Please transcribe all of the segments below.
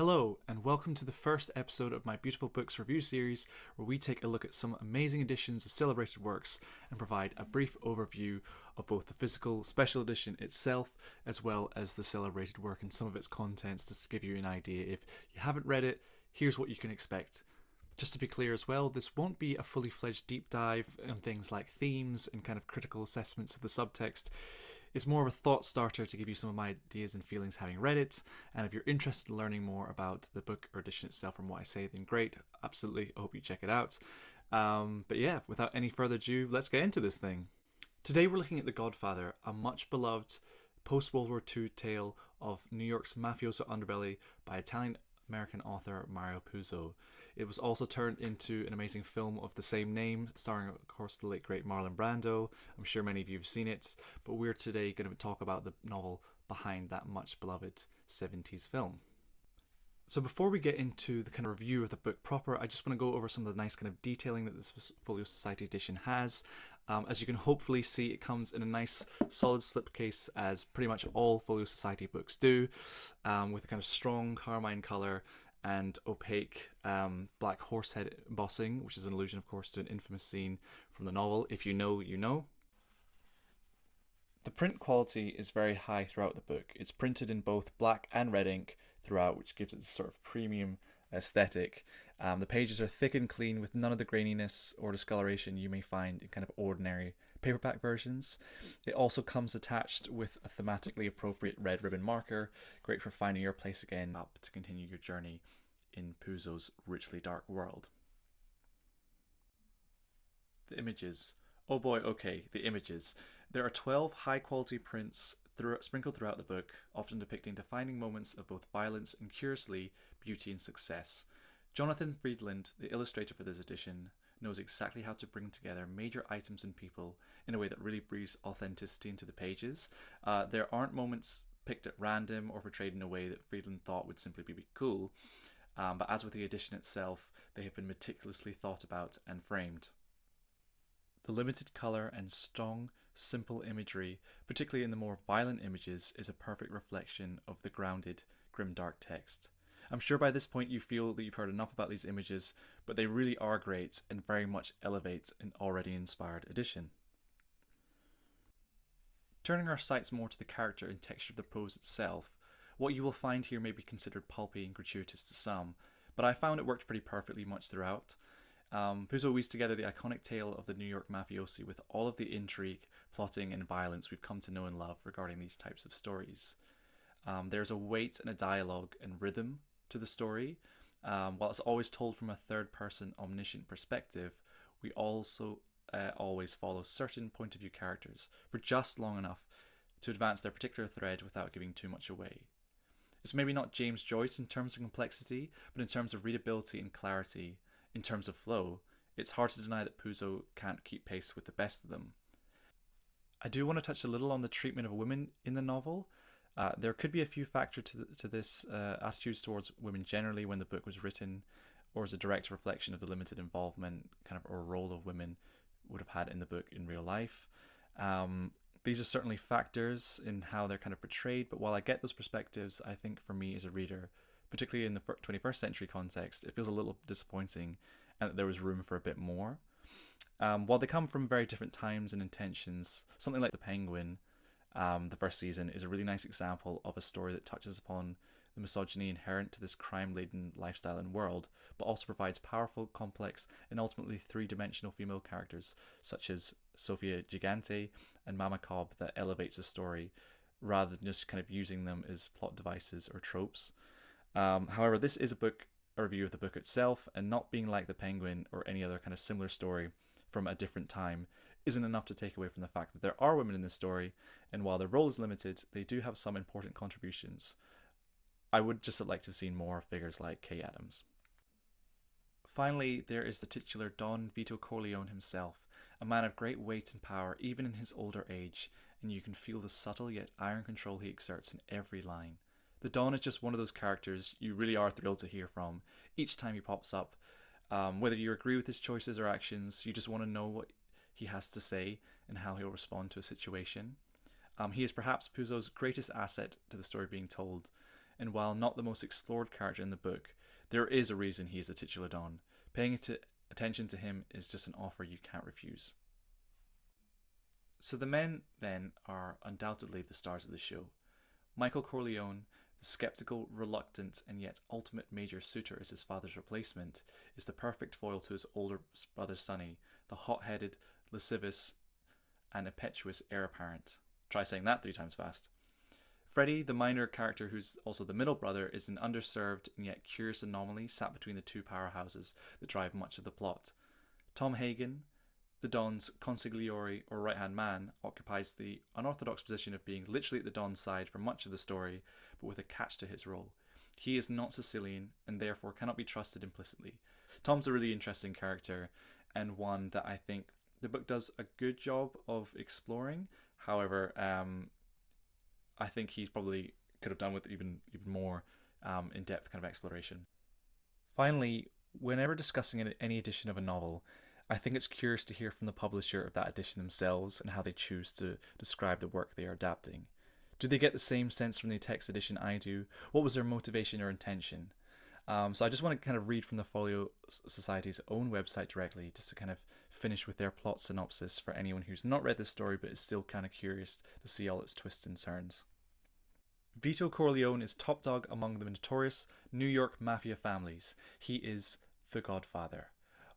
Hello, and welcome to the first episode of my Beautiful Books review series, where we take a look at some amazing editions of celebrated works and provide a brief overview of both the physical special edition itself, as well as the celebrated work and some of its contents, just to give you an idea. If you haven't read it, here's what you can expect. Just to be clear as well, this won't be a fully fledged deep dive on things like themes and kind of critical assessments of the subtext. It's more of a thought starter to give you some of my ideas and feelings having read it. And if you're interested in learning more about the book or edition itself from what I say, then great. Absolutely. I hope you check it out. But yeah, without any further ado, let's get into this thing. Today we're looking at The Godfather, a much beloved post-World War II tale of New York's mafioso underbelly by Italian-American author Mario Puzo. It was also turned into an amazing film of the same name, starring, of course, the late great Marlon Brando. I'm sure many of you have seen it, but we're today going to talk about the novel behind that much beloved 70s film. So before we get into the kind of review of the book proper, I just want to go over some of the nice kind of detailing that this Folio Society edition has. As you can hopefully see, it comes in a nice solid slipcase, as pretty much all Folio Society books do, with a kind of strong carmine colour and opaque black horsehead embossing, which is an allusion, of course, to an infamous scene from the novel. If you know, you know. The print quality is very high throughout the book. It's printed in both black and red ink throughout, which gives it a sort of premium aesthetic. The pages are thick and clean, with none of the graininess or discoloration you may find in kind of ordinary paperback versions. It also comes attached with a thematically appropriate red ribbon marker, great for finding your place again up to continue your journey in Puzo's richly dark world. The images. Oh boy, okay, the images. There are 12 high-quality prints sprinkled throughout the book, often depicting defining moments of both violence and, curiously, beauty and success. Jonathan Friedland, the illustrator for this edition, knows exactly how to bring together major items and people in a way that really breathes authenticity into the pages. There aren't moments picked at random or portrayed in a way that Friedland thought would simply be cool, but as with the edition itself, they have been meticulously thought about and framed. The limited colour and strong, simple imagery, particularly in the more violent images, is a perfect reflection of the grounded, grimdark text. I'm sure by this point you feel that you've heard enough about these images, but they really are great and very much elevate an already inspired edition. Turning our sights more to the character and texture of the prose itself, what you will find here may be considered pulpy and gratuitous to some, but I found it worked pretty perfectly much throughout. Puzo weaves together the iconic tale of the New York mafiosi with all of the intrigue, plotting and violence we've come to know and love regarding these types of stories. There's a weight and a dialogue and rhythm to the story. While it's always told from a third-person omniscient perspective, we also always follow certain point-of-view characters for just long enough to advance their particular thread without giving too much away. It's maybe not James Joyce in terms of complexity, but in terms of readability and clarity, in terms of flow, it's hard to deny that Puzo can't keep pace with the best of them. I do want to touch a little on the treatment of women in the novel. There could be a few factors to this attitudes towards women generally when the book was written, or as a direct reflection of the limited involvement kind of or role of women would have had in the book in real life. These are certainly factors in how they're kind of portrayed, but while I get those perspectives, I think for me as a reader, particularly in the 21st century context, it feels a little disappointing and that there was room for a bit more. While they come from very different times and intentions, something like The Penguin, the first season, is a really nice example of a story that touches upon the misogyny inherent to this crime-laden lifestyle and world, but also provides powerful, complex, and ultimately three-dimensional female characters, such as Sofia Gigante and Mama Cobb, that elevates the story, rather than just kind of using them as plot devices or tropes. However, this is a review of the book itself, and not being like The Penguin or any other kind of similar story from a different time isn't enough to take away from the fact that there are women in this story, and while their role is limited, they do have some important contributions. I would just have liked to have seen more figures like Kay Adams. Finally, there is the titular Don Vito Corleone himself, a man of great weight and power even in his older age, and you can feel the subtle yet iron control he exerts in every line. The Don is just one of those characters you really are thrilled to hear from each time he pops up. Whether you agree with his choices or actions, you just want to know what he has to say and how he'll respond to a situation. He is perhaps Puzo's greatest asset to the story being told, and while not the most explored character in the book, there is a reason he is the titular Don. Paying attention to him is just an offer you can't refuse. So the men, then, are undoubtedly the stars of the show. Michael Corleone, the skeptical, reluctant, and yet ultimate major suitor as his father's replacement, is the perfect foil to his older brother Sonny, the hot-headed, lascivious, and impetuous heir apparent. Try saying that 3 times fast. Freddy, the minor character who's also the middle brother, is an underserved and yet curious anomaly sat between the 2 powerhouses that drive much of the plot. Tom Hagen, the Don's consigliere or right-hand man, occupies the unorthodox position of being literally at the Don's side for much of the story, but with a catch to his role. He is not Sicilian and therefore cannot be trusted implicitly. Tom's a really interesting character and one that I think the book does a good job of exploring. However, I think he probably could have done with even more in-depth kind of exploration. Finally, whenever discussing any edition of a novel, I think it's curious to hear from the publisher of that edition themselves and how they choose to describe the work they are adapting. Do they get the same sense from the text edition I do? What was their motivation or intention? So I just want to kind of read from the Folio Society's own website directly, just to kind of finish with their plot synopsis for anyone who's not read this story but is still kind of curious to see all its twists and turns. Vito Corleone is top dog among the notorious New York mafia families. He is the Godfather.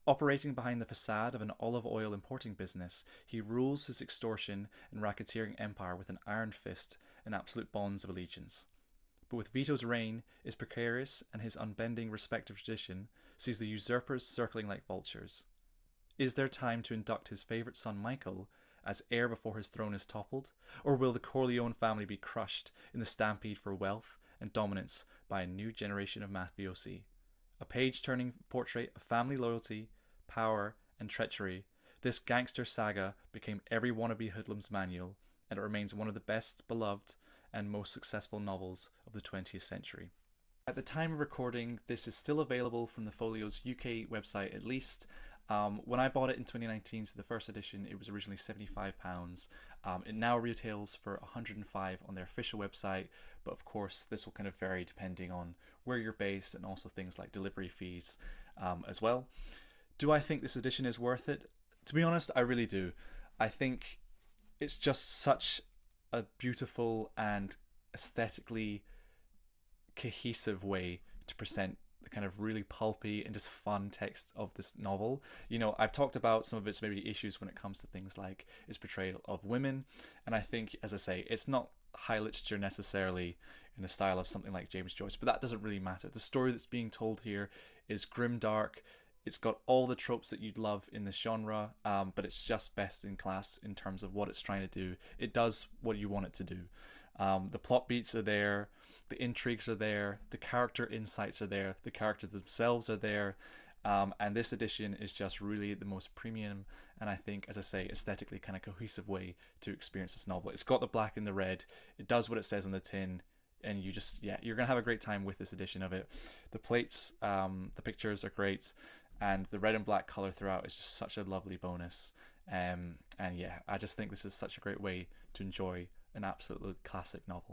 Operating behind the facade of an olive oil importing business, he rules his extortion and racketeering empire with an iron fist and absolute bonds of allegiance. But with Vito's reign is precarious, and his unbending respect of tradition sees the usurpers circling like vultures. Is there time to induct his favourite son Michael as heir before his throne is toppled? Or will the Corleone family be crushed in the stampede for wealth and dominance by a new generation of mafiosi? A page-turning portrait of family loyalty, power, and treachery, this gangster saga became every wannabe hoodlum's manual, and it remains one of the best beloved and most successful novels of the 20th century. At the time of recording, this is still available from the Folio's UK website at least. When I bought it in 2019, so the first edition, it was originally £75. It now retails for £105 on their official website, but of course this will kind of vary depending on where you're based and also things like delivery fees as well. Do I think this edition is worth it? To be honest, I really do. I think it's just such a beautiful and aesthetically cohesive way to present the kind of really pulpy and just fun text of this novel. You know, I've talked about some of its maybe issues when it comes to things like its portrayal of women, and I think, as I say, it's not high literature necessarily in the style of something like James Joyce, but that doesn't really matter. The story that's being told here is grimdark. It's got all the tropes that you'd love in this genre, but it's just best in class in terms of what it's trying to do. It does what you want it to do. The plot beats are there, the intrigues are there, the character insights are there, the characters themselves are there, and this edition is just really the most premium and, I think, as I say, aesthetically kind of cohesive way to experience this novel. It's got the black and the red, it does what it says on the tin, and you just, you're going to have a great time with this edition of it. The plates, the pictures are great, and the red and black colour throughout is just such a lovely bonus. And yeah, I just think this is such a great way to enjoy an absolute classic novel.